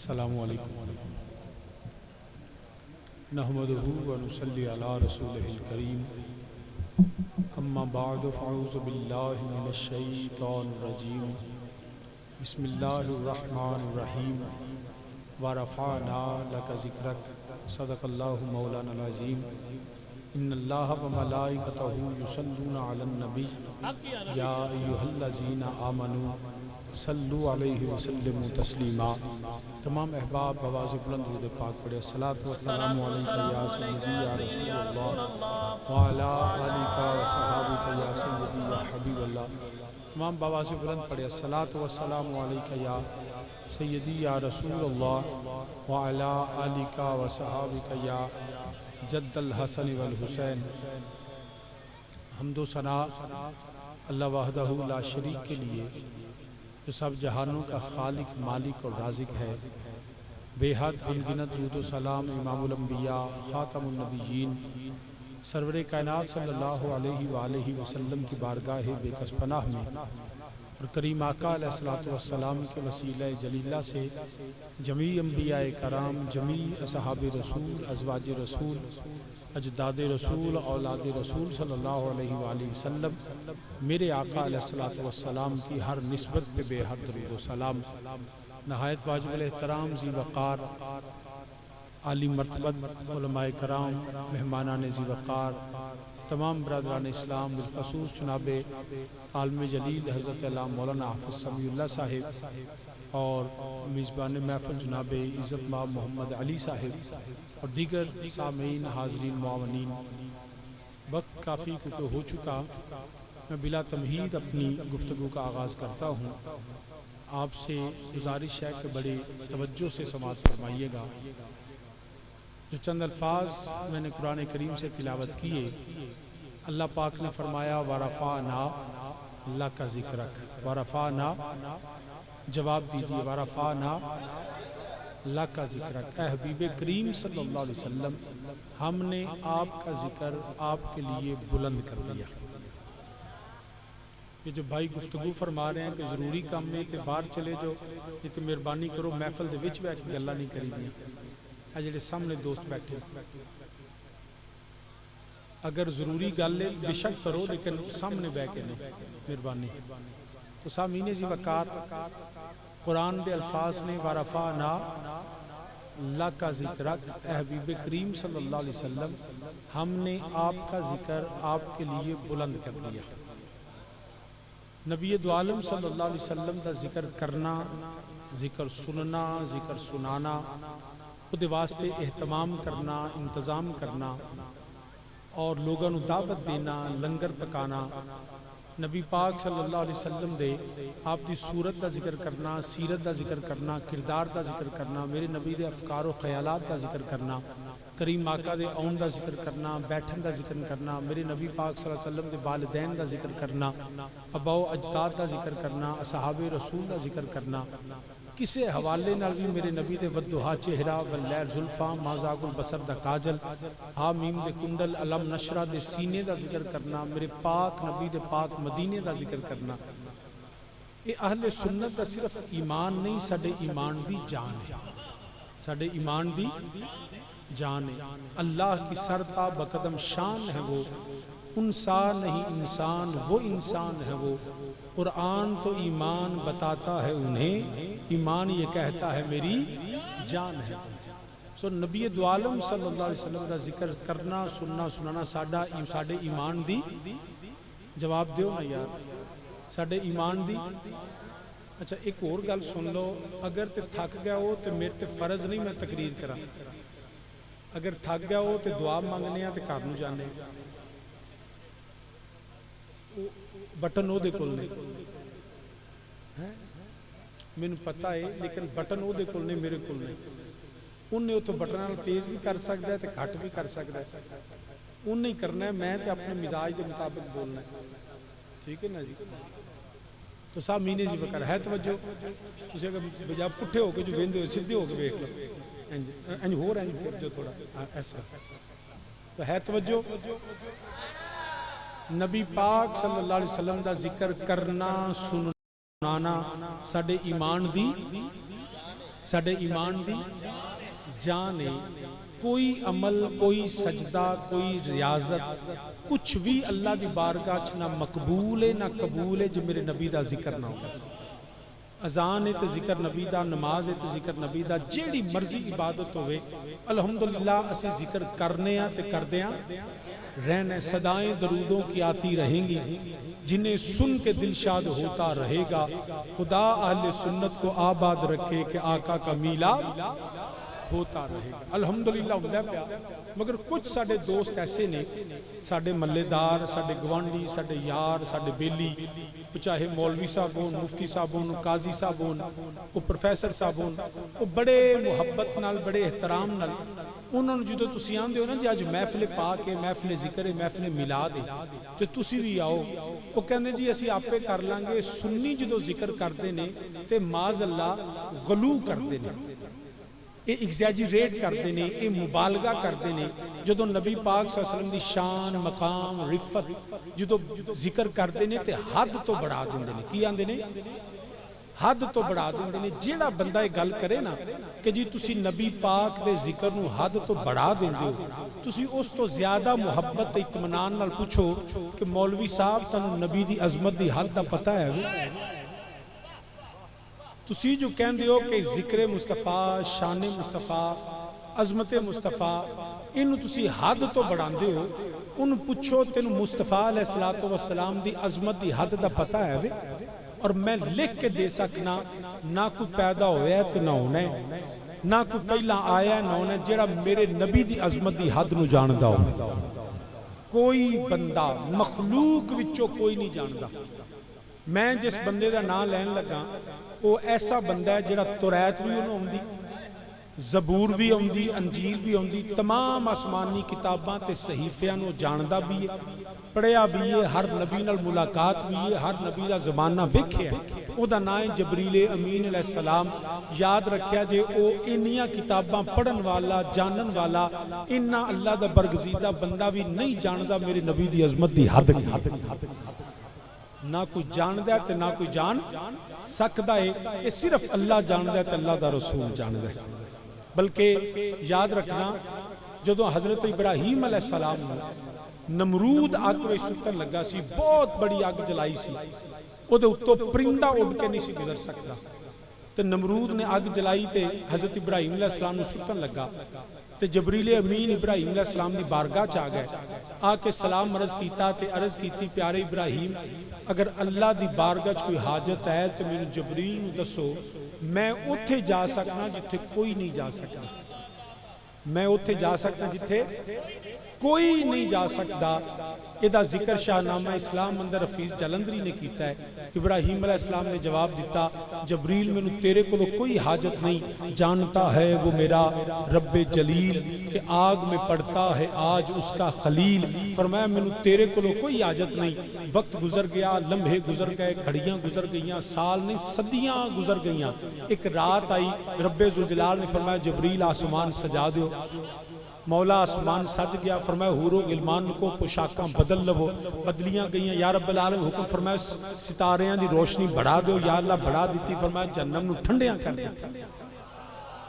अस्सलामु अलैकुम नहमदुहु व नुसल्ली अला रसूलिहिल करीम अम्मा बअद फ़अऊज़ु बिल्लाहि मिनश शैतानिर रजीम बिस्मिल्लाहिर रहमानिर रहीम व रफ़अना लका ज़िक्रक सदक़ल्लाहु मौलाना अज़ीम इन्नल्लाहा व मलाइकतहु युसल्लूना अलन नबी या अय्युहल्लज़ीना आमनू सल्लु अलैहि वसल्लिमु तस्लीमा। तमाम अहबाब बवाज़ बुलंद दुरूद पाक पढ़े अस्सलातु वस्सलामु अलैका या सय्यदी या रसूलल्लाह व अला आलिका व सहाबिका या सय्यदी या हबीबल्लाह। तमाम बवाज़ बुलंद पढ़े अस्सलातु वस्सलामु अलैका या सय्यदी या रसूलल्लाह व अला आलिका व सहाबिका या जद्दल हसन वल हुसैन। हम्दो सना अल्लाह वहदहु ला शरीक के लिए जो सब जहानों का खालिक मालिक और राज़िक है। बेहद अनगिनत दुरूद व सलाम इमामुल अंबिया खातमुन नबिय्यीन सरवरे कायनात सल्लल्लाहु अलैहि वसल्लम की बारगाह बेकस पनाह में और करीम आका अलैहिस्सलातु वस्सलाम के वसीला जलीला से जमी अंबिया कराम, जमी असहाबे रसूल, अज़वाज रसूल, अजदाद रसूल, औलाद रसूल सल्लल्लाहु अलैहि वसल्लम मेरे आका अलैहिस्सलातु वस्सलाम की हर निस्बत पे बेहद दुरूद व सलाम। नहायत वाजिबुल एहतराम ज़ी वक़ार आली मर्तबत उलमाए कराम, मेहमानान ज़ी वक़ार, तमाम बरदरान इस्लाम, बिलख़ुसूस जनाबे आलम जलील हज़रत अल्लामा मौलाना हाफ़िज़ समीउल्लाह साहिब और मेज़बान महफ़िल जनाबे इज़्ज़त माब मोहम्मद अली साहिब और दीगर सामीन हाज़रीन मुआवनीन। वक्त काफ़ी क्योंकि हो चुका, मैं बिला तमहीद अपनी गुफ्तगू का आगाज़ करता हूँ। आपसे गुजारिश है कि बड़ी तवज्जो से समाअत फरमाइएगा। जो चंद अल्फाज मैंने कुरान करीम से तिलावत किए, अल्लाह पाक ने फरमाया वरफ़अना लका ज़िक्रक। वरफ़अना जवाब दीजिए, वरफ़अना लका ज़िक्रक। ऐ हबीब करीम सल्लल्लाहु अलैहि वसल्लम, हमने आपका जिक्र आपके लिए बुलंद कर दिया। ये जो भाई गुफ्तगू फरमा रहे हैं कि ज़रूरी काम में तो बाहर चले जाओ, ये तो मेहरबानी करो महफिल दे विच बैठ के गल्लां नहीं करी। जेडे सामने दोस्त बैठे, अगर जरूरी गल है बेशक करो, लेकिन सामने बह के नहीं, मेहरबानी। तो सामीने ज़ी वक़ार कुरान के अल्फाज ने वरफ़अना लका ज़िक्रक, ऐ हबीब करीम सल्लल्लाहु अलैहि वसल्लम, हमने आपका जिक्र आपके लिए बुलंद कर दिया। नबी दो आलम सल्लल्लाहु अलैहि वसल्लम का जिक्र करना, जिक्र सुनना, जिक्र सुनाना, उहदे वास्ते एहतमाम करना, इंतज़ाम करना और लोगों को दावत देना, लंगर पकाना, नबी पाक सल्लल्लाहु अलैहि वसल्लम दे आप दी सूरत का जिक्र करना, सीरत का जिक्र करना, किरदार का जिक्र करना, मेरे नबी दे अफकार व ख्यालात का जिक्र करना, करीम आका दे आउन का जिक्र करना, बैठन का जिक्र करना, मेरे नबी पाक सल्लल्लाहु अलैहि वसल्लम दे वालिदैन का जिक्र करना, अबाओ अजदाद का जिक्र करना, असहाबे रसूल का जिक्र करना, किसी हवाले नाल भी मेरे नबी दे वद्दुहा चेहरा वल्लैल जुल्फा माज़ाकुल बसर दा काजल हामीम दे कुंडल अलम नशरा दे सीने का जिक्र करना, मेरे पाक नबी दे पाक मदीने का जिक्र करना। ये अहले सुन्नत का सिर्फ ईमान नहीं, साडे ईमान दी जान है, साडे ईमान दी जान है। अल्लाह की सरता बकदम शान है वो, इंसान नहीं इंसान वो इंसान है वो। कुरान तो ईमान बताता है उन्हें, ईमान ये कहता है मेरी जान है। सो नबी दो आलम सल्लल्लाहु अलैहि वसल्लम का जिक्र करना, सुनना, सुनाना साडे ईमान दी, जवाब दो ना यार, साडे ईमान दी। अच्छा एक और गल सुन लो, अगर ते थक गया हो तो मेरे ते फर्ज नहीं मैं तकरीर करा, अगर थक गया हो तो दुआ मंगने तो घर नूं जाने, बटन वो कोल है, मैनू पता है, लेकिन बटन वो कोल नहीं, मेरे कोल नहीं। उन्हें उतो बटन नाल तेज भी कर सकता है तो घट भी कर सकता है, उन्हें ही करना है, मैं तो अपने मिजाज के मुताबिक बोलना है, ठीक है ना जी। तो साहब मीने जी वकर है तवज्जो, तुसीं अगर बजा पुट्ठे होकर जो वेंदे हो सीधे होकर वेख लो, इंज इंज होर जो थोड़ा ऐसा, तो है तवज्जो। नबी पाक सल्लल्लाहु अलैहि वसल्लम का जिक्र करना, सुनना साडे ईमान दी साडे ईमान दी जान है। कोई अमल, कोई सजदा, कोई रियाजत, कुछ भी अल्लाह की बारगाह च ना मकबूल है ना कबूल है जो मेरे नबी का जिक्र ना हो। अजान है तो जिक्र नबी का, नमाज है तो जिक्र नबी का, जेड़ी मर्जी इबादत होवे अल्हम्दुलिल्लाह असी जिक्र करने ते करदे रहना। सदाएं दरूदों की आती रहेंगी, जिन्हें सुन के दिलशाद होता रहेगा। खुदा अहले सुन्नत को आबाद रखे कि आका का मीलाद होता रहेगा। अल्हम्दुलिल्लाह होंदा पिया। मगर कुछ साडे दोस्त ऐसे ने, साडे मल्लेदार, साडे गवांढी, साडे यार, साडे बेली, चाहे मौलवी साहब होन, मुफ्ती साहब होन, काजी साहब होन, वो प्रोफैसर साहब होन, वो बड़े मुहब्बत नाल, बड़े एहतराम नाल उन्होंने जो तुसी आंदे हो ना जी अज महफिल पा के, महफिल जिक्र है, महफिल मिलाद है, तो तुसी भी आओ। वो कहते जी असी आपे कर लांगे। सुन्नी जो जिक्र करते ने ते माज अल्लाह गलू करते ने, ये एग्जैजरेट करते हैं, ये मुबालगा करते हैं। जो नबी पाक सल्लल्लाहु अलैहि वसल्लम की शान, मकाम, रिफत जो जिक्र करते हैं तो हद तो बढ़ा देंगे ने। की आंदे ने? हद तो बढ़ा देंगे ने। जेड़ा बंदा ये गल करे ना कि जी तुसी नबी पाक दे जिक्र नूं हद तो बढ़ा देंदे हो, तुसी उस तो ज्यादा मुहब्बत इत्मीनान नाल पूछो कि मौलवी साहब तुहानूं नबी दी अजमत दी हद दा पता है? तुसी जो कहते हो कि जिक्र मुस्तफा, शान मुस्तफा, अजमत मुस्तफा, इन तुसी हद तो बढ़ाते हो। उन पूछो तेन मुस्तफा अलैहिस्सलातु वस्सलाम दी अजमत दी हद दा पता है वे? और मैं लिख के दे सकना, ना कोई पैदा होया ते ना होना है, ना कोई पहला आया ना होना, जेड़ा मेरे नबी दी अजमत दी हद नूं जानदा हो। कोई बंदा मखलूक विचों कोई नहीं जानदा। मैं जिस बंदे का नाम लैन लगा वो ऐसा बंदा है जिहड़ा तुरैत भी उन्होंने आउंदी, जबूर भी आउंदी, अंजीर भी आउंदी, तमाम आसमानी किताबां ते सहीफियां नूं जानदा भी है, पढ़िया भी है, हर नबी नाल मुलाकात भी है, हर नबी का जमाना वेखिया। उहदा नाम है जबरील अमीन अलैहिस्सलाम। याद रखिया जे ओ इन्नियां किताबां पढ़न वाला, जानन वाला, इन्ना अल्लाह दा बरगजीदा बंदा भी नहीं जानदा मेरे नबी दी अजमत दी हद ना कोई जानदा ते ना कोई जान सकदा है। ये सिर्फ अल्लाह जानदा है ते अल्लाह दा रसूल जानदा है। बल्कि याद रखना जदों हजरत इब्राहीम अलैहिस्सलाम नमरूद अग में सुटन लगा सी, बहुत बड़ी अग जलाई सी, उहदे उत्तों परिंदा उड़ के नहीं सी गुजर सकता। तो नमरूद ने अग जलाई ते हजरत इब्राहीम अलैहिस्सलाम नूं सुटन लगा ते जबरील अमीन इब्राहीम अलैहिस्सलाम दी बारगाह च आ गए, आके सलाम अर्ज कीता ते अर्ज कीती प्यारे इब्राहीम अगर अल्लाह दी बारगाह च कोई हाजत है तो मैनूं जबरील नूं दसो, मैं उत्थे जा सकना जिथे कोई नहीं जा सकता। मैं उत्थे जा सकता जिथे कोई नहीं जा सकता। इहदा जिक्र शाहनामा इस्लाम अंदर हफीज जलंधरी ने किया है। इब्राहीम अलैहिस्सलाम ने जवाब दिता, जबरील मैनू तेरे को कोई हाजत नहीं, जानता है वो मेरा रब्बे जलील कि आग में पड़ता है आज उसका खलील। फरमाया मैनू तेरे को कोई हाजत नहीं। वक्त गुजर गया, लम्हे गुजर गए, घड़ियां गुजर गई, साल नहीं सदियां गुजर गई। एक रात आई, रब्बे जुलजलाल ने फरमाया जबरील आसमान सजा दो। मौला आसमान सज गया। फरमाया हूरो गिलमान को पोशाकां बदल लवो, बदलियां गई। या रब्बुल आलमीन हुक्म फरमाया सितारियां की रोशनी बढ़ा दो। या अल्लाह बढ़ा दी। फरमाया जहन्नम नूं ठंडियां कर दे।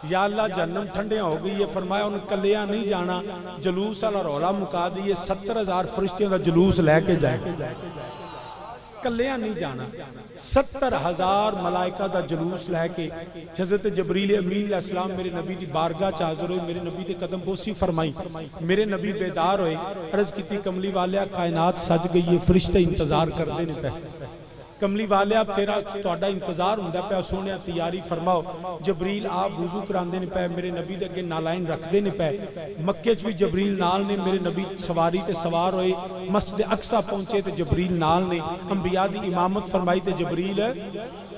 या अल्लाह जहन्नम ठंडियां हो गई है। फरमाया उन्हें कलिया नहीं जाना, जलूस वाला रौला मुका दिए, 70,000 फरिश्तियों का जलूस लैके जाए, कलिया नहीं जाना। 70,000 मलाइका का जलूस लैके हज़रत जबरील अमीन अलैहिस्सलाम मेरे नबी की बारगाह च हाज़िर होए। मेरे नबी के कदम बोसी फरमाई, मेरे नबी बेदार होए, अर्ज की कमली वालिया कायनात सज गई है, फरिश्ते इंतजार करते हैं पे। कमली वालिया तेरा तुहाडा इंतजार हुंदा पिया, सोहणिया तैयारी फरमाओ। जबरील आप वुजू करांदे ने पे, मेरे नबी दे अगे नालाइन रखते ने पे। मक्के च भी जबरील नाल ने, मेरे नबी सवारी ते सवार होए, मस्जिद अक्सा पहुंचे तो जबरील नाल ने, अंबिया दी इमामत फरमाई तो जबरील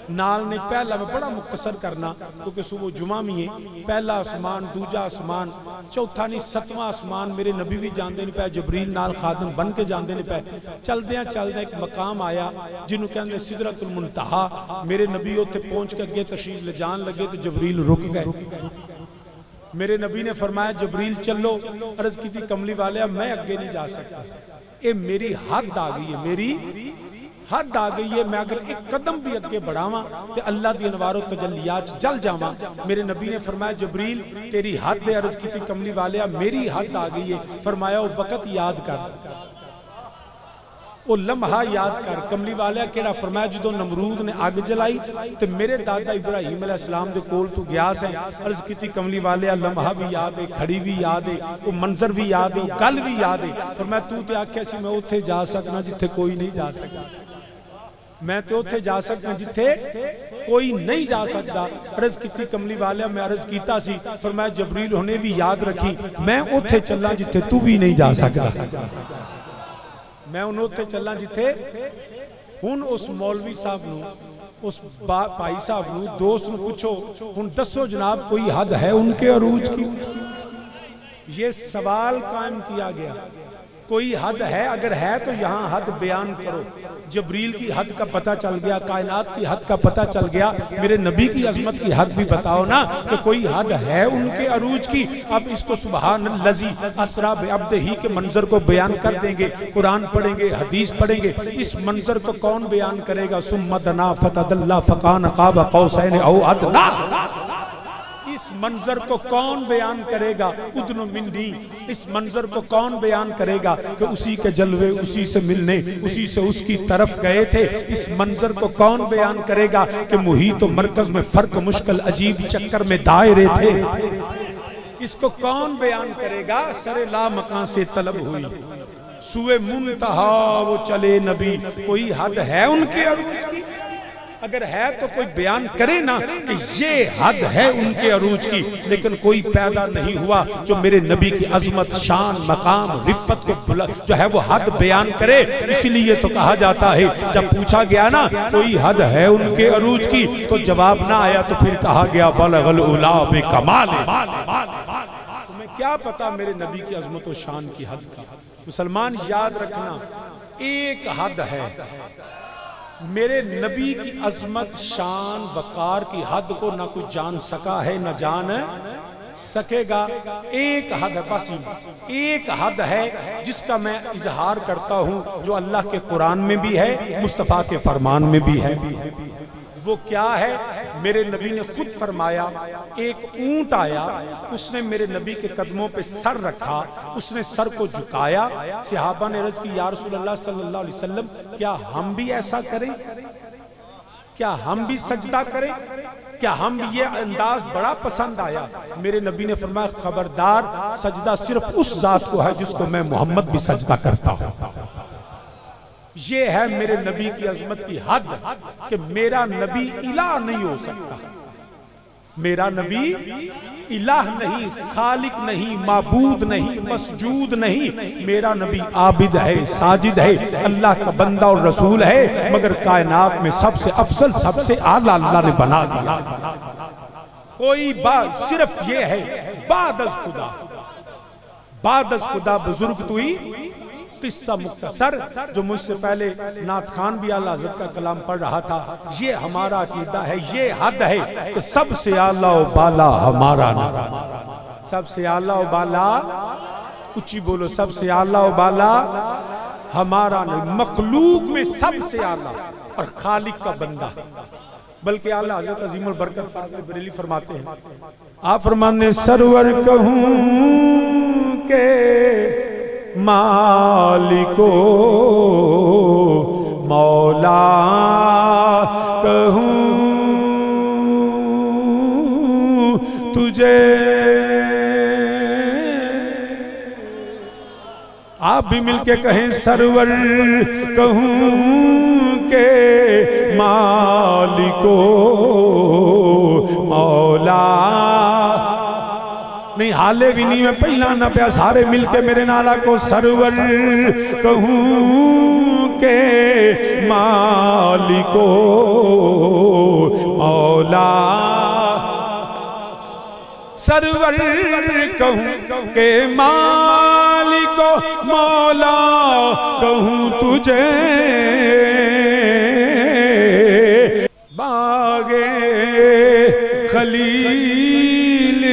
नाल ने। पहला मैं बड़ा मुख्तसर करना क्योंकि सुबह जुमा भी है। पहला आसमान, दूजा आसमान, चौथा नहीं 7वां आसमान मेरे नबी भी जानते नहीं पे, जबरील नाल खादम बन के जानते नहीं पे। चलदे चलदे एक मकाम आया जिन्होंने कहते सिदरतुल मुंतहा। मेरे नबी उत्थे पहुंच के अगे तशरीफ ले जान लगे तो जबरील रुक गए। मेरे नबी ने फरमाया जबरील चलो। अर्ज की कमली वाले मैं अगे नहीं जा सकता, ये मेरी हद आ गई है, मेरी हद आ गई है, मैं अगर एक कदम भी अगे बढ़ावा तो अल्लाह दी अनवार तजल्लियात जल जावा। मेरे नबी ने फरमाया जबरील तेरी हद है, अर्ज की कमली वाले मेरी हद आ गई है। फरमाया वो वक़्त याद कर, वो लम्हा याद कर। कमली वाले केड़ा फरमाया जो नमरूद ने अग जलाई तो मेरे दादा इब्राहिम अलैहिस्सलाम दे कोल तू गया से, अर्ज की कमली वाले लम्हा भी याद है, खड़ी भी याद है, वो मंजर भी याद है, वो गल भी याद है। फरमाया तू तो आख्या सी मैं उत्थे जा सकना जिथे कोई नहीं जा सकता, मैं तो उत्थे जा सकता जिथे कोई नहीं जा सकता। अर्ज की कमली वाले मैं अर्ज कीता सी, फरमाया जबरील होने भी याद रखी मैं उत्थे चला जिथे तू भी नहीं जा सकता, मैं उन्हें उत्थे चलना जिथे हुन उस मौलवी साहब नू उस भाई साहब नू दोस्त नू पूछो हुन दसो जनाब कोई हद है उनके अरूज की? ये सवाल कायम किया गया, कोई हद है? अगर है तो यहाँ हद बयान करो। जबरील की हद का पता चल गया, कायनात की हद का पता चल गया, मेरे नबी की अजमत की हद भी बताओ ना कि कोई हद है उनके अरूज की। अब इसको सुबहान लजी असरा बिअब्दिही के मंजर को बयान कर देंगे, कुरान पढ़ेंगे, हदीस पढ़ेंगे। इस मंजर को कौन बयान करेगा? सुम्मा दना फतदल्ला फकान क़ाब क़ौसैन औ अदना। इस मंजर को कौन बयान करेगा? उदनु मिन्नी। इस मंजर को कौन बयान करेगा कि उसी के जलवे उसी से मिलने उसी से उसकी तरफ गए थे। इस मंजर को कौन बयान करेगा कि मुहीत और मरकज में फर्क मुश्किल अजीब चक्कर में दायरे थे। इसको कौन बयान करेगा? सरे ला मकान से तलब हुई सुए मुंतहा वो चले नबी। कोई हद है उनके अरूज की? अगर है तो कोई बयान करे ना कि ये हद है उनके अरूज की। लेकिन कोई पैदा नहीं हुआ जो मेरे नबी की अजमत, शान, मकाम, रिफ़त को जो है वो हद बयान करे। इसीलिए तो कहा जाता है जब पूछा गया ना कोई हद है उनके अरूज की तो जवाब ना आया तो फिर कहा गया बलगल उला बिकमाल। तुम्हें क्या पता मेरे नबी की अजमत और शान की हद का? मुसलमान याद रखना एक हद है, मेरे नबी की अजमत, शान, वकार की हद को ना कोई जान सका है ना जान सकेगा। एक हद है, बस एक हद है जिसका मैं इजहार करता हूं जो अल्लाह के कुरान में भी है, मुस्तफ़ा के फरमान में भी है। वो क्या है? मेरे नबी ने खुद फरमाया एक ऊंट आया, उसने मेरे नबी के कदमों पे सर रखा, उसने सर को झुकाया। सहाबा ने अर्ज की या रसूलल्लाह सल्लल्लाहु अलैहि वसल्लम क्या हम भी ऐसा करें? क्या हम भी सजदा करें? क्या हम ये अंदाज बड़ा पसंद आया। मेरे नबी ने फरमाया खबरदार, सजदा सिर्फ उस जात को है जिसको मैं मोहम्मद भी सजदा करता हूं। ये है मेरे नबी की अजमत की हद कि मेरा नबी इलाह नहीं हो सकता। मेरा नबी इलाह नहीं, खालिक नहीं, माबूद नहीं, मसजूद नहीं। मेरा नबी आबिद है, साजिद है, अल्लाह का बंदा और रसूल है। मगर कायनात में सबसे अफसल, सबसे आला अल्लाह ने बना दिया। कोई बात सिर्फ ये है बादल खुदा, बादल खुदा बुजुर्ग तुई। किस्सा मुख्तसर जो मुझसे पहले नाथ खान भी आला हज़रत का कलाम पढ़ रहा था, ये हमारा अकीदा है, ये हद है कि सबसे आला व बाला हमारा नाम। सबसे आला व बाला, ऊंची बोलो, सबसे आला व बाला हमारा नहीं। मखलूक में सबसे आला और खालिक का बंदा। बल्कि आला हज़रत अज़ीमुल बरकत फाज़िल बरेली फरमाते हैं, आप फरमाने सरवर कहूं के मालिको मौला कहूं तुझे। आप भी मिलके कहें सरवर कहूं के मालिको मौला। नहीं हाले भी नहीं, मैं पहला ना प्या, सारे मिलके मेरे नाला को सरवर कहूं के मालिको मौला। सरवर कहूं के मालिको मौला कहूं तुझे। बागे खलील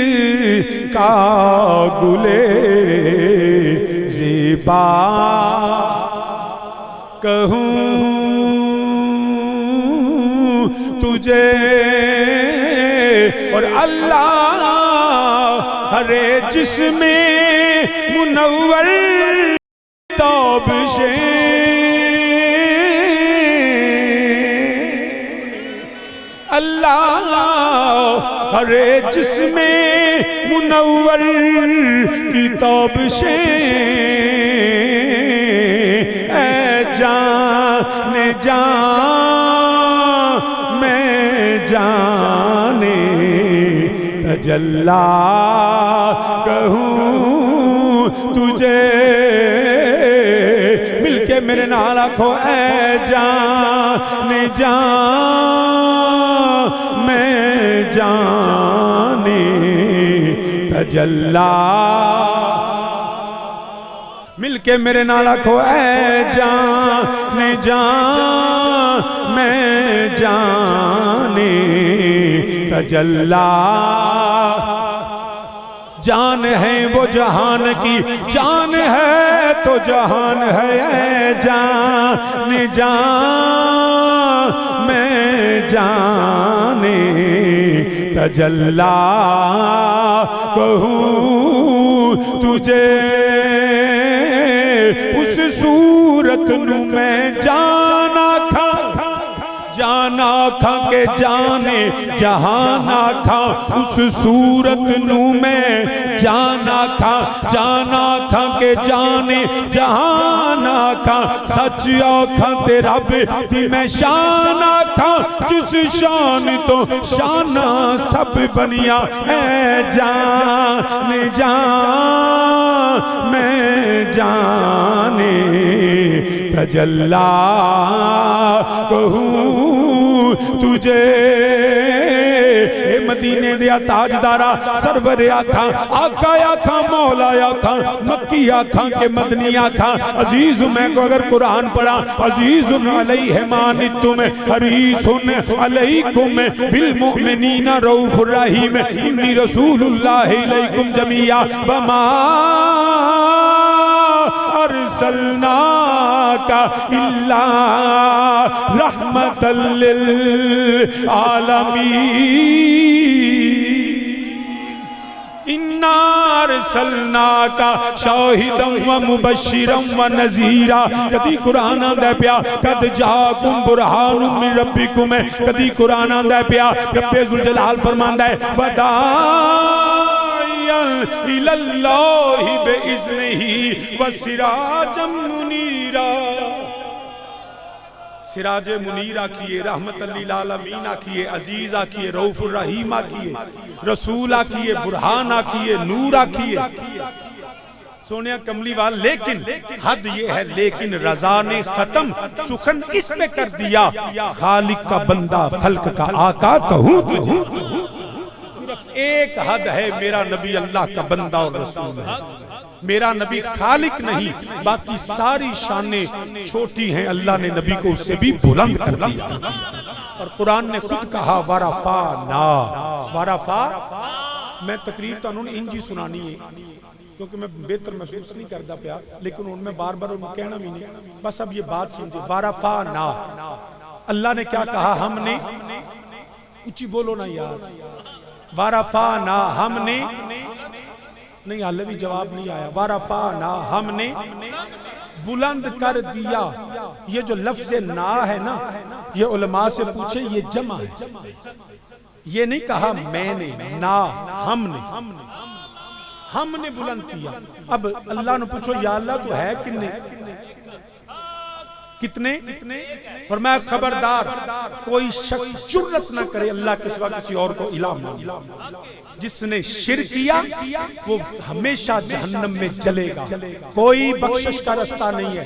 का गुले ज़िबा कहूं तुझे और अल्लाह हरे जिस्मे मुनव्वर तौबशे अल्लाह हरे जिस्मे मुनव्वर की तौबशे ऐ जाने जान मैं जाने तजल्ला कहूँ तुझे मिलके मेरे नाल आखो ऐ जाने जान मैं जाने तजल्ला मिलके मेरे नाल आखो ऐ जाने जान मैं जाने तजल्ला जान है वो जहान की जान है तो जहान है ऐ जान जान मैं जाने तजल्ला कहूँ तुझे उस सूरत नू मैं जाना खा के जाने जहाना खा उस सूरत नू मैं जाना खा के जाने जहाना खा सच आखा ते रब दी मैं शान आखा जिस शान तो शाना सब बनिया है जान जान मैं जाने तजल्ला कहूँ तुझे मदीने दिया ताजदारा सरवर आखा आका आखा मौला आखा मक्की आखा के मदनी आखा अजीज मैं को अगर कुरान पढ़ा अजीजुन अलैहिमानितुम हरीसुन अलैकुम बिल मुमिनीना रऊफुर रहीम इन्नी रसूलुल्लाहि इलैकुम जमीआ वमा अरसलनाका इल्ला रहमतल लिल आलमीन इन्ना अरसलनाका शाहिदम व मुबश्शिरम व नज़ीरा कदी कुरान आंदा पिया कद जाकुम बुरहानुम मिन रब्बिकुम कदी कुरान आंदा पिया रब्बे जुल जलाल फरमांदा है वदा इलल्लाहि बिइज़्निही व सिराजम मुनीरा सिराज मुनीर आखिए रहमतल लिल आलमीन आखिए अजीज आखिए रऊफुर रहीम आखिए रसूल आखिए बुरहान आखिए नूर आखिए सोनिया कमली वाल लेकिन हद ये है लेकिन रजा ने खत्म सुखन इस पे कर दिया खालिक का बंदा खल्क का आका कहूँ तुझे एक हद है मेरा नबी अल्लाह का बंदा और रसूल है मेरा नबी खालिक नहीं बाकी सारी शानें छोटी हैं अल्लाह ने नबी को उससे भी बुलंद कर दिया और कुरान ने खुद कहा वरफा ना वरफा मैं तकरीर तो उन्होंने इंजी सुनानी है क्योंकि मैं बेहतर महसूस नहीं करता प्या लेकिन उनमें बार बार उन्हें कहना भी नहीं बस अब ये बात समझे वरफा ना अल्लाह ने क्या कहा हमने ऊंची बोलो ना यार वरफा ना हमने नहीं हाले भी जवाब नहीं आया वरफा ना हमने बुलंद कर दिया ये जो लफ्ज ना है ना ये उलमा से पूछे ये जमा है ये नहीं कहा मैंने ना हमने बुलंद किया अब अल्लाह ने पूछो या अल्लाह तो है कितने फरमाया खबरदार कोई शख्स जुर्रत ना करे अल्लाह के सिवा किसी और को इलाह ना जिसने शिर्क किया वो हमेशा जहन्नम में जलेगा कोई बख्शिश का रास्ता नहीं है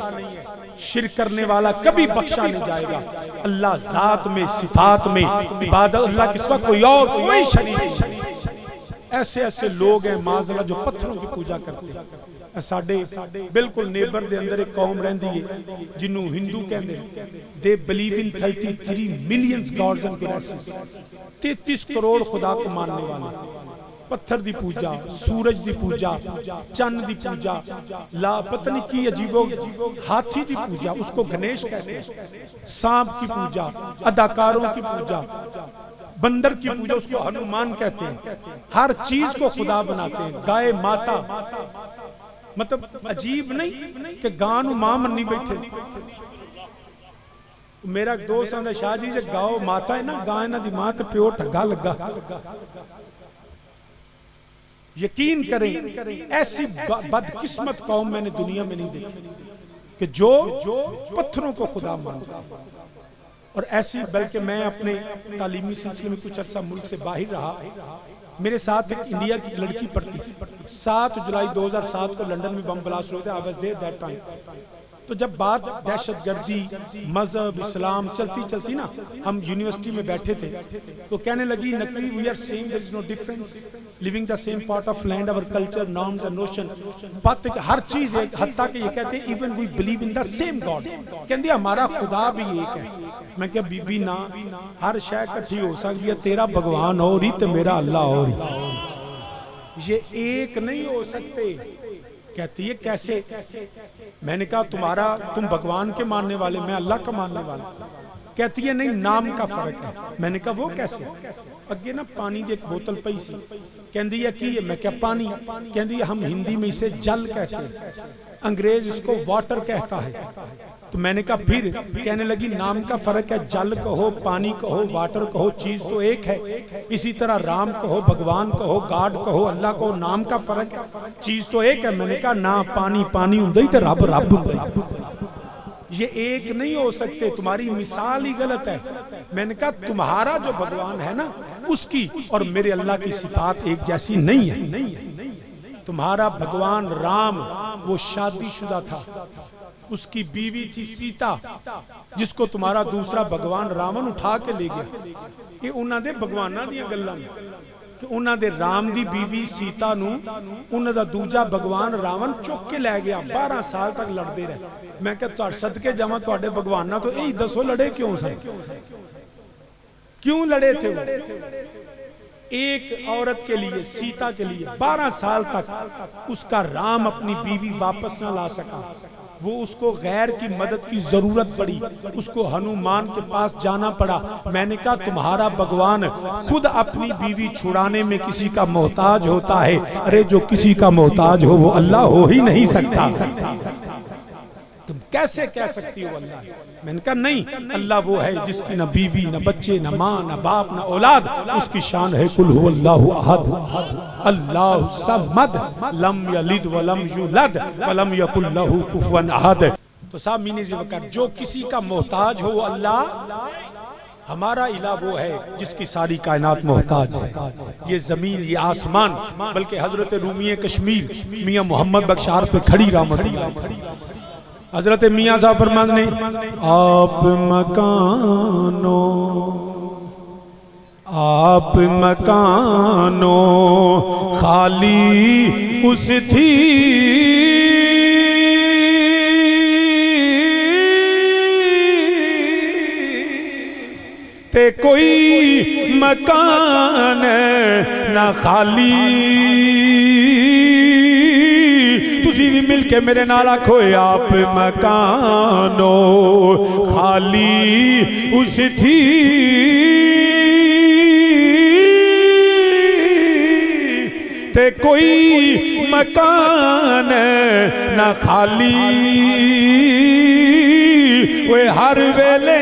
शिर्क करने वाला कभी बख्शा नहीं जाएगा अल्लाह जात में सिफात में इबादत अल्लाह के सिवा कोई और कोई शरीक नहीं ऐसे ऐसे लोग हैं माज़अल्लाह जो पत्थरों की पूजा करते हैं साडे बिल्कुल नेबर दे अंदर एक कौम रहंदी है जिन्हों हिंदू कहंदे they believe in 33 million gods and goddesses 33 crore खुदा को मानने वाले पत्थर दी पूजा, सूरज दी पूजा, चंद दी पूजा, ला पता नहीं की अजीबो, हाथी दी पूजा उसको गणेश कहते हैं, सांप की पूजा, अदाकारों की पूजा, बंदर की पूजा उसको हनुमान कहते हैं। हर चीज को खुदा बनाते हैं। गाय माता, मतलब अजीब नहीं कि गां मां मनी बैठे। मेरा दोस्त आंदा शाह जी जे गाओ माता है ना, गां इन्हां दी मां ते प्यो ठगा लगा। यकीन करें ऐसी बदकिस्मत कौम मैंने दुनिया में नहीं देखी कि जो पत्थरों को खुदा मानता। और ऐसी, बल्कि मैं अपने तालीमी सिलसिले में कुछ अर्सा मुल्क से बाहर रहा, मेरे साथ एक इंडिया की लड़की पढ़ती। 7 जुलाई 2007 को लंदन में बम ब्लास्ट हुए थे। I was there that time. तो जब बात दहशतगर्दी, मजहब, इस्लाम चलती चलती ना, हम यूनिवर्सिटी में बैठे थे तो कहने लगी, Naqvi we are same, there is no difference, living the same part of land, our culture, norms and notion, बात हर चीज है। हत्ता कि ये कहते हैं even we believe in the same God, कहते हमारा खुदा भी एक है। मैं क्या बीबी ना, हर शय इकट्ठी हो सकती है, तेरा भगवान और ही तो मेरा अल्लाह और ही, ये एक नहीं हो सकते। कहती है कैसे? मैंने कहा तुम भगवान के मानने वाले, मैं अल्लाह का मानने वाला। कहती है नहीं, नाम का फर्क है। मैंने कहा वो कैसे? अगे ना पानी की एक बोतल पई सी, कहती है की है? मैं क्या पानी? कहती है हम हिंदी में इसे जल कहते हैं, अंग्रेज इसको वाटर कहता है। तो मैंने कहा फिर? कहने लगी नाम का फर्क है, जल कहो, पानी कहो, वाटर कहो, चीज तो एक है। इसी तरह राम कहो, भगवान कहो, गॉड कहो, अल्लाह कहो, नाम का फर्क है, चीज तो एक है। मैंने कहा ना, पानी पानी हुंदा ही ते रब रब हुंदा, ये एक नहीं हो सकते, तुम्हारी मिसाल ही गलत है। मैंने कहा तुम्हारा जो भगवान है ना, उसकी और मेरे अल्लाह की सिफात एक जैसी नहीं है। तुम्हारा भगवान राम वो शादीशुदा था, उसकी बीवी थी सीता, जिसको तुम्हारा दूसरा भगवान रावण उठा के ले गया। ये उन्हां दे भगवानां दियां गल्लां कि उन्हां दे राम दी बीवी सीता नू उन्हां दा दूजा भगवान रावण चुक के लै गया। 12 साल तक लड़ते रहे। मैं क्या तुहाडे सदके जावां, तुहाडे भगवानां तो यही दसो लड़े क्यों सन? क्यों लड़े थे वो? एक औरत के लिए, सीता के लिए 12 साल तक उसका राम अपनी बीवी वापस ना ला सका। वो उसको गैर की मदद की जरूरत पड़ी, उसको हनुमान के पास जाना पड़ा। मैंने कहा तुम्हारा भगवान खुद अपनी बीवी छुड़ाने में किसी का मोहताज होता है। अरे जो किसी का मोहताज हो वो अल्लाह हो ही नहीं सकता। तुम कैसे कह सकती हो अल्लाह? मैंने कहा नहीं, अल्लाह वो है जिसकी न बीवी, न बच्चे, न माँ, न बाप, न औलाद। उसकी शान है कुल हुवल्लाहु अहद, अल्लाहु समद, लम यलिद वलम यूलद वलम यकुल लहू कुफुवन अहद। तो साहब मीने ज़िक्र, जो किसी का मोहताज हो वो अल्लाह। हमारा इला वो है जिसकी सारी कायनात मोहताज है। ये जमीन, ये आसमान, बल्कि हजरत रूमी कश्मीर मियाँ मोहम्मद बख्शार पे खड़ी रहमत, हजरत मियाँ साहब फरमाते ने, आप मकानो खाली उस थी ते कोई मकान ना खाली। तुसी भी मिल के मेरे नाल आखो, आप मकानो खाली उस थी ते कोई मकान ना खाली। वे हर वेले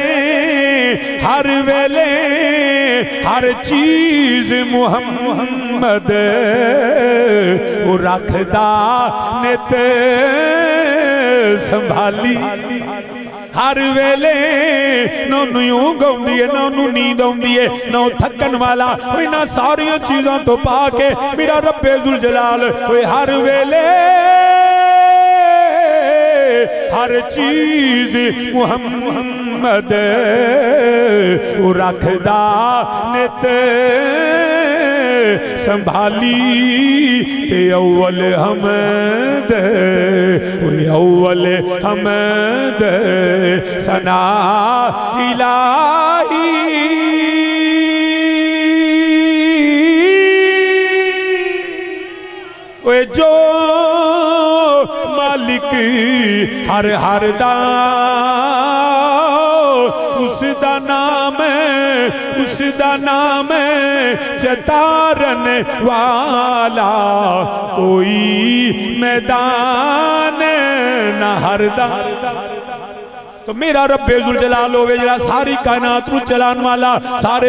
हर चीज मुहम्मद वो रखदा नित संभाली। हर वेले नौनू यूं गाउंदी है, नौनू नींद आउंदी है, नौ थकन वाला। इन्हां सारियां चीज़ों तो पा के मेरा रब्बे जुल जलाल हर वेले हर चीज मुहम्मद वो रखदा नित संभाली। ते अव्वल हमद सना इलाही ओए जो मालिक हर हर दा उसदा नाम है, उसदा नाम है चतारन वाला, कोई मैदान न हरदा। तो मेरा रब्बे जुल जलाल होवे जरा सारी कायनात नू चलान वाला, सारे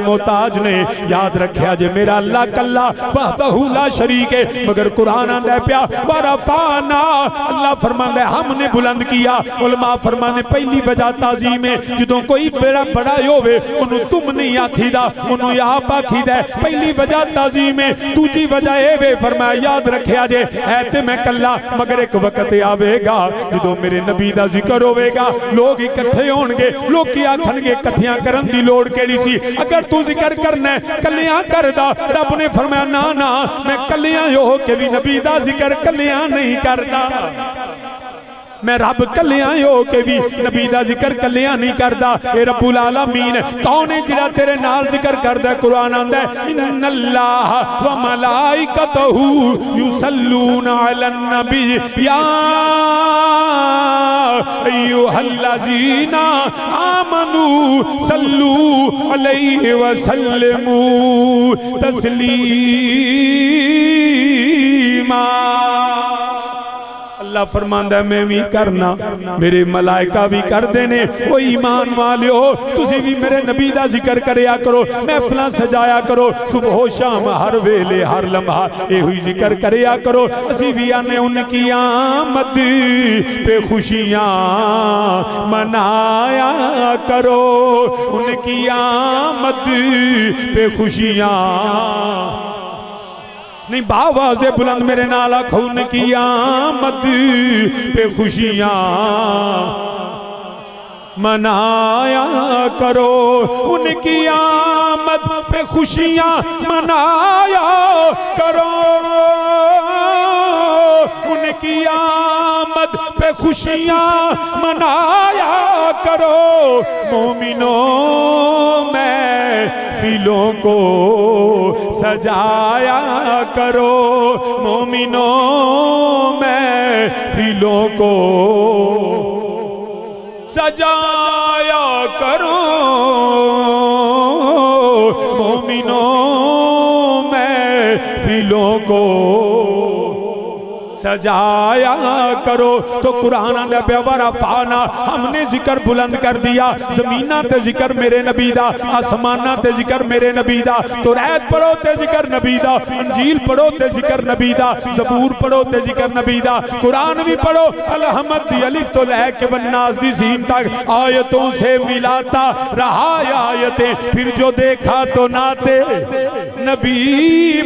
मोहताज ने याद रखा जे मेरा अल्लाह कल्ला वहदहू ला शरीक है। मगर कुरान आंदा पिया वरफाना, अल्लाह फरमांदा हमने बुलंद किया। उलमा फरमाने पहली वजह ताजीम है, जदों कोई बड़ा बड़ा होवे ओनू तुम नहीं आखीदा, ओनू आप आखीदा। पहली वजह ताजीम है। दूजी वजह ए वे फरमाया याद रखा जे है ते मैं कल्ला, मगर एक वक्त आवेगा जदों मेरे नबी दा जिक्र होवेगा, लोग इकट्ठे होणगे, लोग आखणगे इकट्ठियां करन दी लोड़ केड़ी सी, अगर तू जिक्र करना कलियां करदा। रब ने फरमाया ना ना, मैं कलियां हो के भी नबी दा जिक्र कलियां नहीं करदा, मैं रब कलियां हो के भी नबी दा जिक्र कलियां नहीं करदा। ए रब्बुल आलमीन कौन है जिहड़ा तेरे नाल जिक्र करदा? कुरान आंदा है इन्नल्लाह व मलाइकतहू युसल्लूना अलन नबी या अय्युहल्लज़ीना आमनू सल्लू अलैहि व सल्लिमू तस्लीमा। अल्लाह फरमांदा मैं भी करना, मेरे मलाइका भी करते ने। ओ ईमान वालियो तुसी भी मेरे नबी दा जिक्र करया करो, महफिलां सजाया करो, सुबह शाम हर वेले हर लम्हा एहो ही जिक्र करया करो। असी भी आने उनकी आमद पे खुशियां मनाया करो, उनकी आमद पे खुशियां नहीं बावाज़े बुलंद मेरे नाल आखो उनकी आमद पे खुशियां मनाया करो, उनकी आमद पे खुशियां मनाया करो, उनकी आमद पे खुशियां मनाया करो। मोमिनो महफिलों को सजाया करो, मोमिनो महफिलों को सजाया करो, मोमिनो महफिलों को सजाया करो। तो कुरान आंदा पिया वरफाना, हमने जिक्र बुलंद कर दिया। ज़मीना ते जिक्र मेरे नबी दा, आसमाना ते जिक्र मेरे नबी दा। तौरात पढ़ो ते जिक्र नबी दा, अंजील पढ़ो ते जिक्र नबी दा, ज़बूर पढ़ो ते जिक्र नबी दा। कुरान भी पढ़ो अलहमद दी अलिफ तो लेके वन्नास दी सीन तक आयतों से मिलाता रहा आयतें, फिर जो देखा तो नाते नबी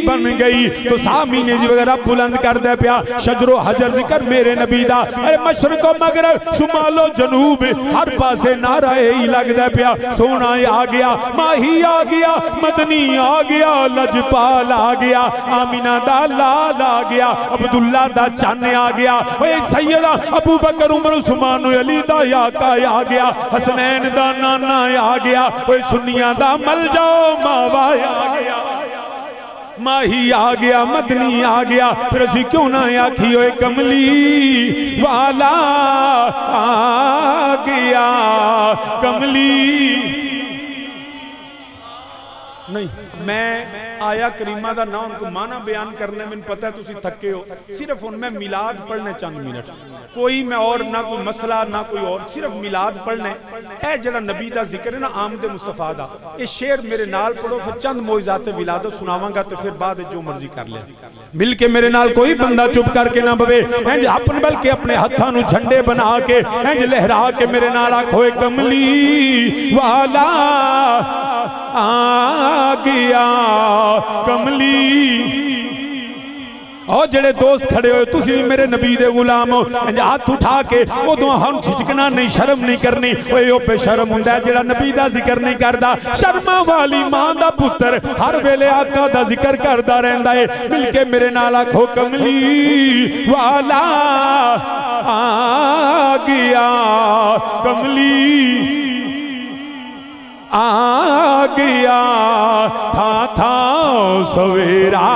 बन गई। तो सामी ने जी वगैरह बुलंद कर दे पिया शजरो हजर जिक्र मेरे नबी दा। अरे मशरको मगरब शुमालो जनूब हर पासे नारा ही लगदा पिया। सोना आ गया, माही आ गया, मदनी आ गया, लजपाल आ गया, आमिना दा लाल आ गया, अब्दुल्ला दा चन आ गया, ओए सैयदा अबू बकर उमर उस्मान अली दा आका आ गया, हसनैन दा नाना आ गया, ओए सुन्नियां दा मल जाओ मावा आ गया, माही आ गया, मदनी आ गया। फिर असी क्यों ना आखी ओए कमली वाला आ गया, कमली नहीं। मैं आया करीमा का ना उनको माना बयान करने में पता है तुसी थके हो, सिर्फ उनमें मिलाद पढ़ने चंद मिनट, कोई मैं और ना कोई मसला ना कोई और, सिर्फ मिलाद पढ़ने। ए जरा नबी दा जिक्र है ना आमद मुस्तफा दा, ये शेर मेरे नाल पढ़ो, फिर चंद मोइज़ात विलादत सुनावांगा, तो फिर बाद जो मर्जी कर ले। मिल के मेरे नाल कोई बंदा चुप करके ना बवे, इंज अपन बल्कि अपने हत्थां नू झंडे बना के इंज लहरा के मेरे नाल आखो कमली वाला आ गया, कमली। और जेड़े दोस्त खड़े हो तुसी भी मेरे नबी दे गुलाम हो, हाथ उठा के उदों हम झिझकना नहीं, शर्म नहीं करनी। ओए ओ बेशर्म हुंदा है जेड़ा नबी दा जिक्र नहीं करदा। शर्मा वाली मां दा पुत्र हर वेले आका दा जिक्र करदा रहंदा है। मिल के मेरे नाल आखो कमली वाला आ गया, कमली आ गया, था सवेरा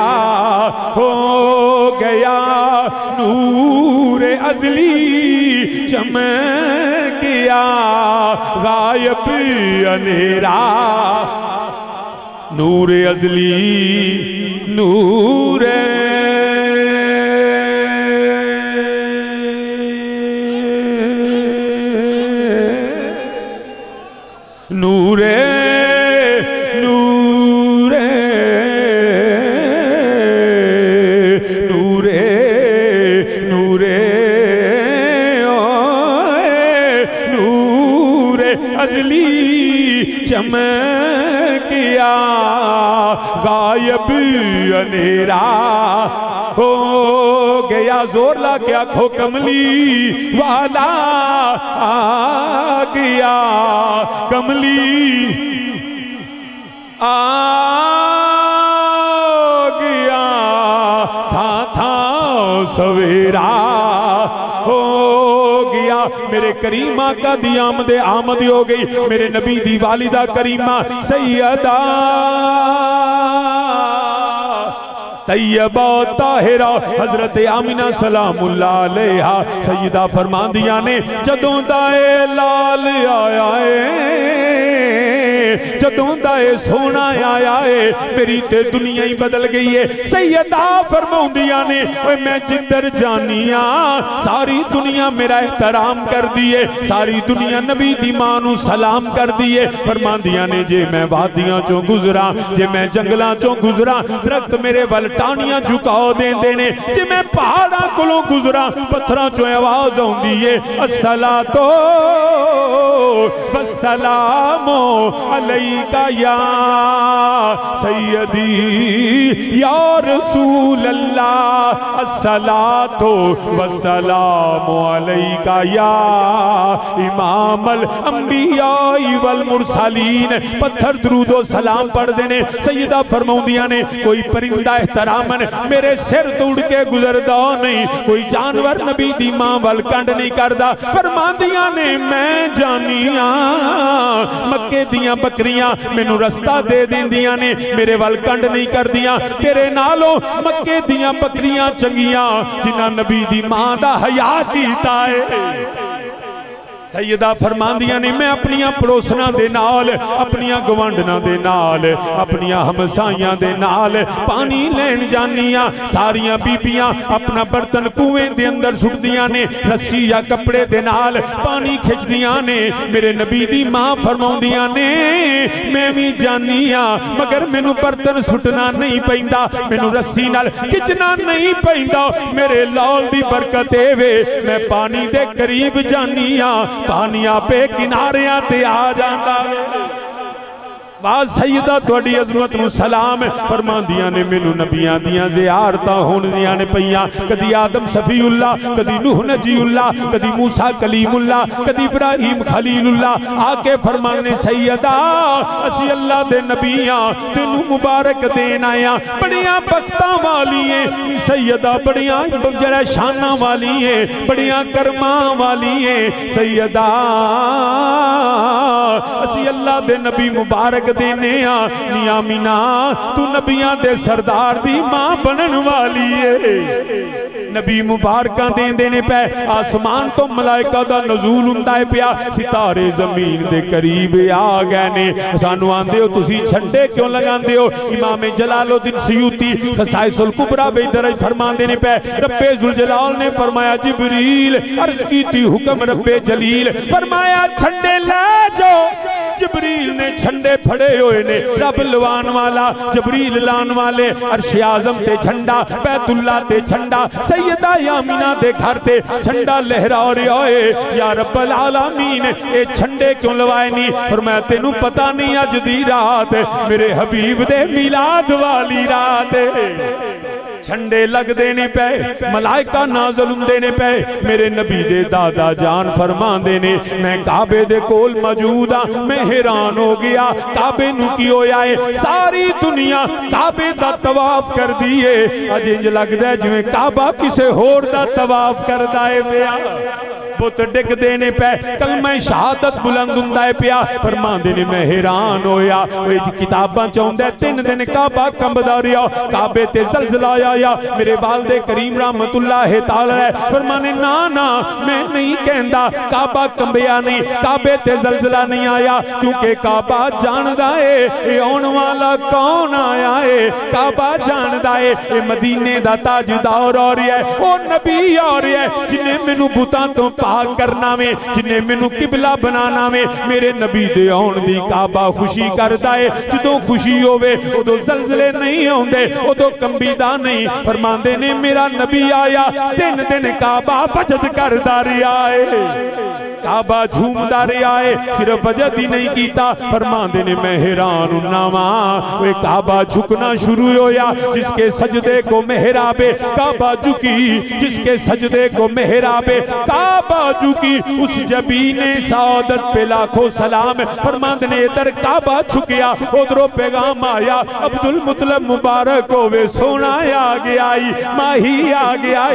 हो अजली चमकिया गायब अंधेरा नूर अजली नूर नूरे नूरे नूरे नूरे नूरे अजली चमकिया गायब अंधेरा हो गया जोर ला के आखो कमली वाला आ गया कमली आ गया था सवेरा हो गया मेरे करीमा का दी आमद हो गई मेरे नबी दी वालिदा करीमा सैयदा तैयबा ताहिरा हजरत आमिना सलामुल्लाह अलैहा सैयदा फरमांदियां ने जदों दाए लाल आया है जदों दाए सोना आया है मेरी ते दुनिया ही बदल गई है सैयदा फरमांदियां ने ओए मैं जिधर जानिया सारी दुनिया मेरा एहतराम कर दिए सारी दुनिया नबी दी मां नू सलाम कर दिए फरमांदियां ने जे मैं वादियां चों गुजरा जे मैं जंगलां चों गुजरा दरख्त मेरे वल टानियां झुका देंदे ने जे मैं पहाड़ां कोलों गुजरा पत्थरां चों आवाज आउंदी है अस्सलातो वस्सलामो अलैका या सैयदी या रसूल अल्लाह अस्सलातो वस्सलामो अलैका या इमामल अंबिया वल मुरसलीन पत्थर दरूदो सलाम पढ़दे ने सैयदा फरमाउंदियां ने कोई परिंदा एहतरामन मेरे सिर तो उड़ के गुजरदा नहीं कोई जानवर नबी दी मां वल कंड नहीं करदा फरमांदियां ने मैं जानिया मक्के दियां बकरियां मैनू रस्ता दे देंदियां ने मेरे वल कंड नहीं करदियां तेरे नालों मक्के दियां बकरियां चंगियां जिन्हां नबी दी मां दा हया कीता है सैयदा फरमांदियां ने मैं अपनियां पड़ोसना दे नाल अपनियां गवांडना दे नाल अपनियां हमसाइयां दे नाल पानी लैन जानियां सारियां बीबियां अपना बर्तन कुएं दे अंदर सुटदियां ने रस्सी या कपड़े दे नाल पानी खिंचदियां ने मेरे नबी दी मां फरमाउंदियां ने मैं भी जानियां मगर मैनू बर्तन सुटना नहीं पैंदा मैनू रस्सी नाल खिंचना नहीं पैंदा मेरे लाल दी बरकत वे मैं पानी दे करीब जानियां पानी आपे किनारियां ते आ जांदा वाह सैयदा तुहाडी अजमत नू सलाम फरमांदियां ने मैनू नबियां दियां ज़ियारतां होंदियां ने पईयां कदी आदम सफीउल्लाह कदी नूह नजीउल्लाह कदी मूसा कलीमुल्लाह कदी इब्राहिम खलीलुल्लाह आके फरमाने सैयदा असी अल्लाह दे नबियां तेनू मुबारक देन आया बड़ियां बख्तां वाली है सैयदा बड़ियां जड़ा शानां वाली है बड़ियां कर्मां वाली है सैयदा असी अल्लाह दे नबी मुबारक देने नियामिना तू नबियां दे सरदार दी मां बनन वाली है नबी मुबारकां देंदे ने पे आसमान तो मलाइका दा नज़ूल हुंदा है पिया सितारे जमीन दे करीब आ गए ने सानू आंदे हो तुसी झंडे क्यों लगांदे हो इमाम जलालुद्दीन सयूती खसाइसुल कुबरा बे दरज फरमांदे ने पे रब्बे जुल जलाल ने फरमाया जिब्रील अर्ज कीती हुक्म रब्बे जलील फरमाया झंडे ले जाओ जिब्रील ने झंडे फड़े हुए ने रब लवान वाला जबरील लान वाले अर्श आज़म ते झंडा बैतुल्ला ते झंडा सैयदा आमिना दे घर ते झंडा लहरा रहा है या रब्बल आलमीन ए झंडे क्यों लवाए नहीं फरमाया तेनू पता नहीं अज दी रात मेरे हबीब दे मिलाद वाली रात झंडे लगदे ने पे मलाइका नाज़िल हुंदे ने पे मेरे नबी दे दादा जान फरमांदे ने मैं काबे दे कोल मौजूद आ मैं हैरान हो गया काबे नू की होया है सारी दुनिया काबे दा तवाफ कर दी है अज इंज लगदा है जिवें काबा किसे होर दा तवाफ करदा है पिया बुत डिगदे ने पै कलमा शहादत बुलंद हुंदा है पिया फरमांदे ने मैं हैरान होया किताबां च आउंदा 3 दिन काबा कंबदा रहा काबे ते ज़लज़ला आया मेरे वालिद करीम रहमतुल्लाह तआला फरमाने ना ना मैं नहीं कहंदा काबा कंबिया नहीं काबे ते ज़लज़ला नहीं आया क्योंकि काबा जानदा है ये आउण वाला कौन आया है काबा जानदा है ये मदीने दा ताजदार आ रहा है ओ नबी आ रहा है जिन्हें मैनू बुतां तो पाक करना वे जिन्हें मैनू किबला बनाना वे मेरे नबी दे आउण दी काबा खुशी करदा है जदों खुशी होवे उदों ज़लज़ले नहीं आउंदे उदों कंबीदा नहीं फरमांदे ने मेरा नबी आया 3 दिन काबा वजद करदा रहा है काबा झूमदा रहा है सिर्फ वजद ही नहीं कीता फरमांदे ने मैं हैरान हुन्ना वां वे काबा झुकना शुरू होया जिसके सजदे को मेहराबे काबा झुकी जिसके सजदे को मेहराबे काबा झुकी उस जबीने सादत पे लाखों सलाम फरमांदे ने इधर काबा झुकिया उधरों पैगाम आया अब्दुल मुतलब मुबारक होवे सोना आ गया माही आ गया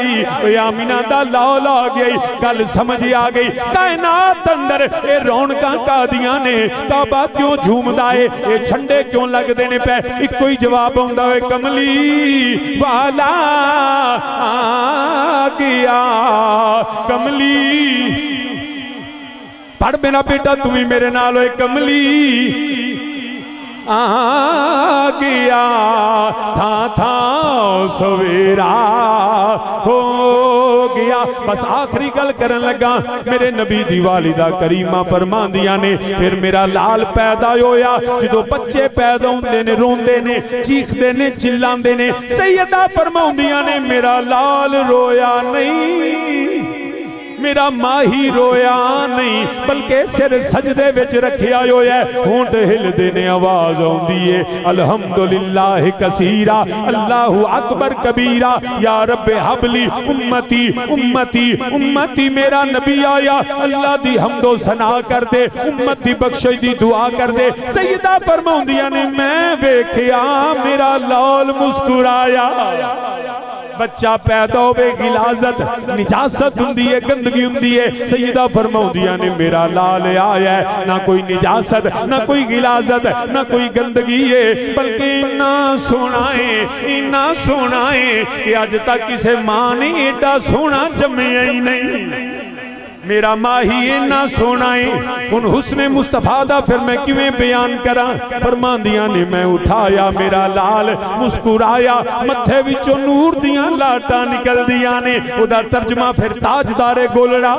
आमिना दा लौल आ गई गल समझ आ गई कायनात अंदर ये रौनकां कादियां ने काबा क्यों झूमदा है ये झंडे क्यों लगदे ने पे इको ही जवाब आउंदा है कमली वाला आ गया कमली पढ़ मेरा बेटा तू भी मेरे नाल होए कमली आ गया था सवेरा हो गया बस आखिरी गल करन लगा मेरे नबी दी वालिदा करीमा फरमांदियां ने फिर मेरा लाल पैदा होया जो बच्चे पैदा होंदे ने रोंदे ने चीखदे ने चिल्लांदे ने सैयदा फरमाउंदियां ने मेरा लाल रोया नहीं मेरा माही रोया नहीं बल्कि सिर सजदे विच रखिया होया होंठ हिलदे ने आवाज आउंदी है अल्हम्दुलिल्लाह कसीरा अल्लाहु अकबर कबीरा या रब्बे हबली उम्मती उम्मती उम्मती मेरा नबी आया अल्लाह दी हमदो सना कर दे उम्मत दी बख्शिश दी दुआ कर दे सैयदा फरमाउंदियां ने मैं वेखिया मेरा लाल मुस्कुराया बच्चा पैदा होवे गिलाजत निजासत हुंदी है गंदगी हुंदी है सैयदा फरमाउंदियां ने मेरा लाल आया है ना कोई निजासत ना कोई गिलाजत ना कोई गंदगी है बल्कि इन्ना सोना है कि अज तक किसी मां ने एडा सोना जम्मिया ही नहीं मेरा माही इन्ना सोना है उन हुस्ने मुस्तफा दा फिर मैं किवें बयान करा फरमांदियां ने मैं उठाया मेरा लाल मुस्कुराया मत्थे विचों नूर दियां लाटां निकलदियां ने ओदा तर्जमा फिर ताजदारे गोलड़ा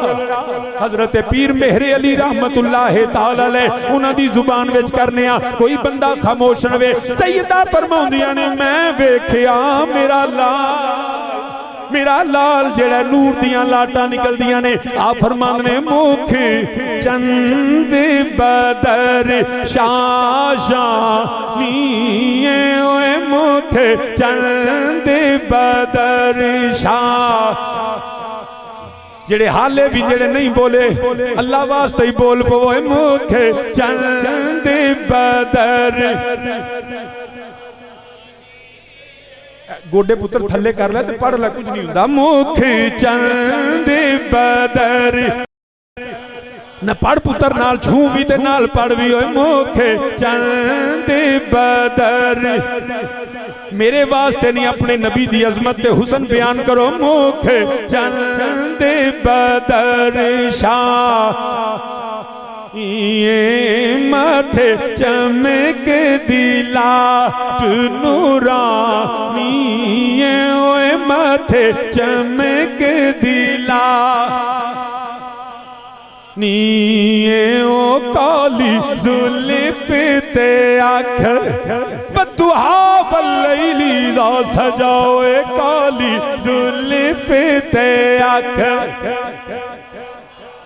हजरत पीर मेहरे अली रहमतुल्लाह तआला अलैह उन्हां दी जुबान विच करने आ कोई बंदा खामोश रवे सैयदा फरमाउंदियां ने मैं वेखिया मेरा लाल जेड़ा नूर दियां लाटां निकलदियां ने आ फरमाने मुख चंद बदर शाशानी ओए मुख चंद बदर शाह जेड़े हाले भी जेड़े नहीं बोले अल्लाह वास्ते ही बोल पवो मुख चंद बदर गोडे पुत्र थले कर ले तो पढ़ ले कुछ नहीं हुंदा मुख चंद बदर न पढ़ पुत्र नाल छू भी ते नाल पढ़ भी होए मुख चंद बदर मेरे वास्ते नहीं अपने नबी दी अजमत ते हुस्न बयान करो मुख चंद बदर शाह ये माथे चमक दिला नूरानी ओए माथे चमक दिला नीए ओ काली जुल्फ ते आँख बदुहा बल्लैली दा सजाओए काली जुल्फ ते आँख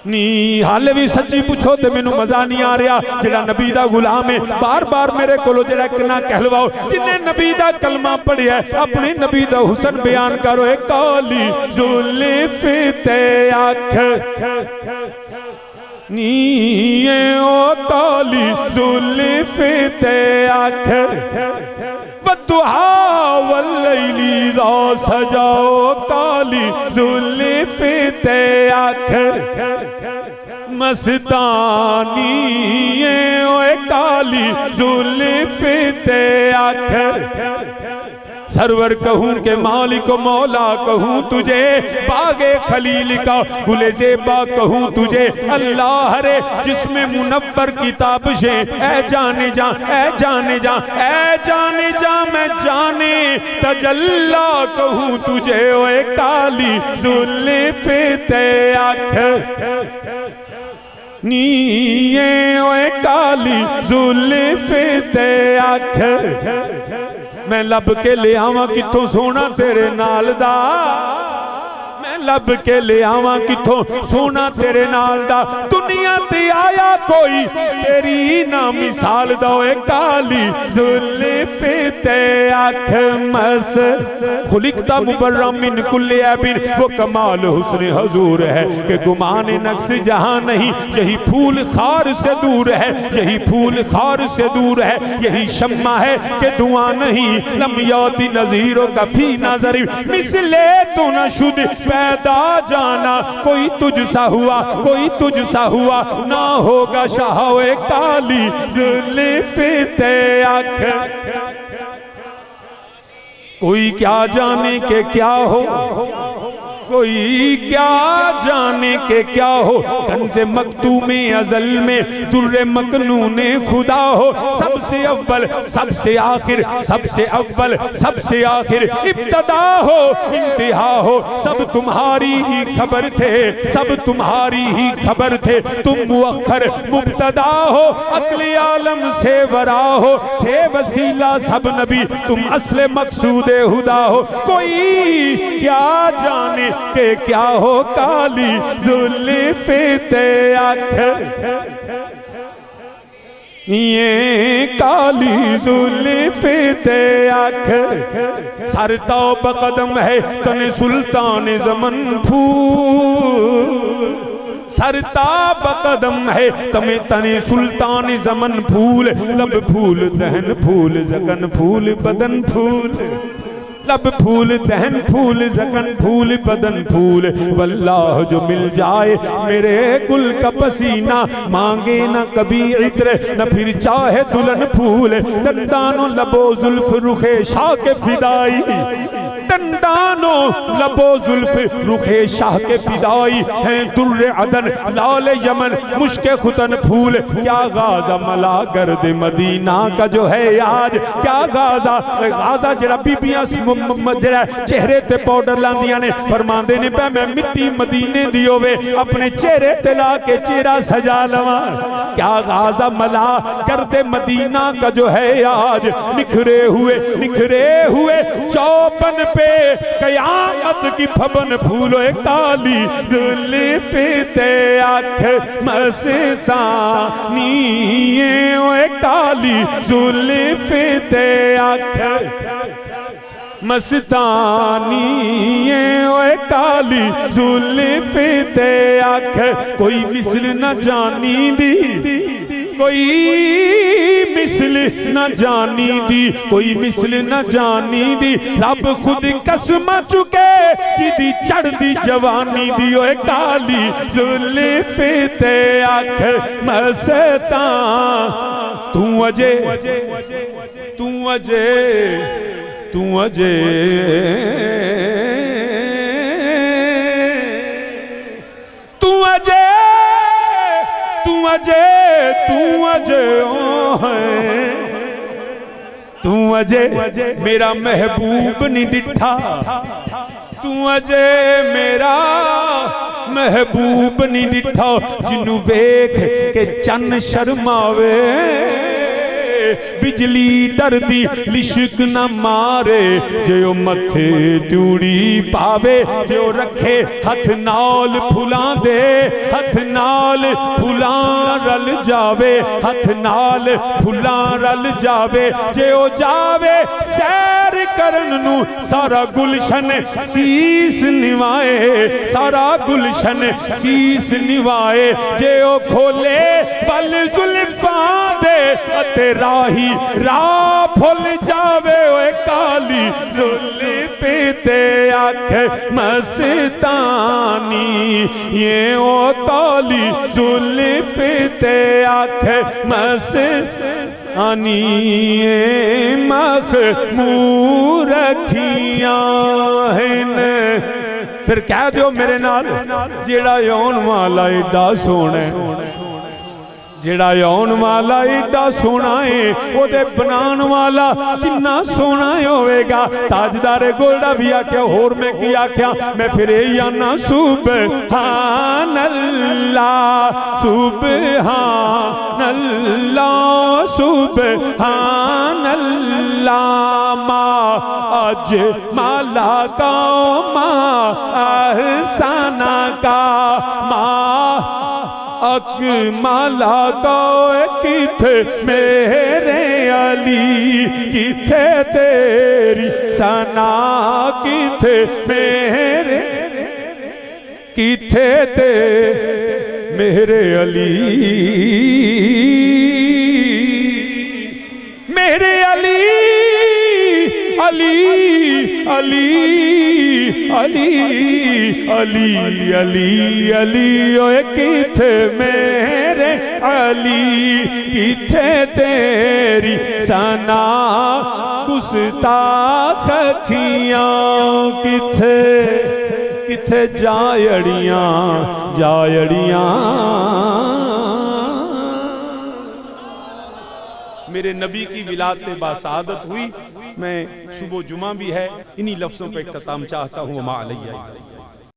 नी हाले भी सच्ची पूछो तो मैनू मजा नहीं आ रहा जेड़ा नबी दा गुलाम है बार बार मेरे कोलो जेड़ा किना कहलवाओ जिन्हें नबी दा कलमा पढ़िया अपने नबी दा हुस्न बयान करो ए काली जुल्फ ते आँख नी ओ काली जुल्फ ते आँख बद्दुहा वल्लैली इज़ा सजाओ काली जुल्फ़े ते आखिर मस्तानी ओए काली जुल्फ़े ते आखिर सरवर कहूँ के मालिक मौला कहूँ तुझे बागे खलील का गुले ज़ेबा कहूँ तुझे अल्लाह रे जिसमें मुनव्वर किताब से ऐ जाने जा ऐ जाने जा ऐ जाने जा मैं जाने तजल्ला कहूँ तुझे ओए काली जुल्फ़े ते आखिर नीए ओए काली जुल्फ़े ते आखिर मैं लब के ले आवा किथों सोना तेरे नाल दा मैं लब के ले आवा किथों सोना तेरे नाल दा दुनिया ते आया कोई तेरी ना मिसाल दा ओए काली जुल्फ़े ते आखिर मस खुलिकता मुबर्रम मिन कुल्ली ऐबिन वो कमाल हुस्न हजूर है कि गुमान नक्श जहां नहीं यही फूल खार से दूर है यही फूल खार से दूर है यही शम्मा है कि दुआ नहीं लम याति नज़ीरों का फी नज़री मिसले तू न शुद पैदा जाना कोई तुझ सा हुआ कोई तुझ सा हुआ ना होगा शाह काली जुल्फ़े ते आखिर कोई क्या जाने के क्या हो कोई क्या जाने के क्या हो कंज़े मक्तूमे अज़ल में दुर्रे मकनूने खुदा हो सबसे अव्वल सबसे आखिर सबसे अव्वल सबसे आखिर इब्तदा हो इंतहा हो सब तुम्हारी ही खबर थे सब तुम्हारी ही खबर थे तुम मुअख्खर मुब्तदा हो अक्ल आलम से वरा हो थे वसीला सब नबी तुम असले मकसूदे हुदा हो कोई क्या जाने के क्या हो काली जुल्फ़े ते आखिर ये काली जुल्फ़े ते आखिर सरता बकदम है तने सुल्तान ज़मन फूल सरता बकदम है तमे तने सुल्तान ज़मन फूल लब फूल दहन फूल ज़कन फूल बदन फूल लब फूल दहन फूल ज़कन फूल बदन फूल वल्लाह जो मिल जाए मेरे गुल का पसीना मांगे न कभी इत्र न फिर चाहे दुल्हन फूल दंदानो लबो जुल्फ रुखे शाह के फिदाई दंदानो लबो जुल्फ रुखे शाह के फिदाई हैं दुर्रे अदन लाल यमन मुश्के खुतन फूल क्या गाजा मला गर्द मदीना का जो है आज क्या गाजा गाजा जरा बीबियां चेहरे ते पाउडर लांदियां ने फरमांदे ने पे मैं मिट्टी मदीने दी होवे अपने चेहरे ते ला के चेहरा सजा लवा क्या गाजा मला गर्दे मदीना का जो है आज निखरे हुए चौपन पे कयामत की फबन फूलो काली जुल्फ़े ते आखिर मस्तानी ओए काली जुल्फ़े ते आखिर मस्तानी ओए काली जुल्फ़े ते आखिर कोई मिसल न जानी दी कोई मिसल न जानी दी कोई मिसल न जानी दी रब खुद कसम चुके जिदी चढ़दी जवानी दी ओए काली जुल्फ़े ते आखिर मस्ता तू अजे तू अजे तू अजे तू अजे तू अजे तू अजे तू अजे मेरा महबूब नहीं डिठा तू अजे मेरा महबूब नहीं डिठा जिन्नू वेख के चन्न शर्मावे बिजली डरदी लिशक न मारे जो मथे तूड़ी पावे जो रखे हथ नाल फुलां दे हथ नाल फुलां रल जावे हथ नाल फुलां रल जावे जो जावे सैर करन नू सारा गुलशन शीस निवाए सारा गुलशन शीस निवाए जो खोले बल जुल्फा दे अते राही राह भुल जावे ओए काली जुल्फ ते आख मस्तानी ये ओ काली जुल्फ ते आख मस्तानी ये मखमूर रखियां हैं। फिर कह दो मेरे नाल जेड़ा आउण वाला एडा सोहना है, जेड़ा आउण वाला एडा सोहना है ओदे बनाण वाला किन्ना सोहना होवेगा। ताजदारे गोल्डा भी आख्या, होर मैं की आख्या, मैं फिर यही आना सुबहानल्लाह सुबहानल्लाह सुबहानल्लाह। मा अज माला का मा अहसाना का मा अकमाला का किथे मेरे अली किथे तेरी सना किथे मेरे किथे ते मेरे अली मेरे अली अली अली अली अली अली अली ओए किथे मेरे अली किथे तेरी सना गुस्ताख अखियां किथे किथे जायड़ियां जायड़ियां। मेरे नबी की विलादत बासादत हुई। मैं सुबह जुमा भी है, इन्हीं लफ्ज़ों पे इख्तिताम चाहता हूँ। मा अलैया।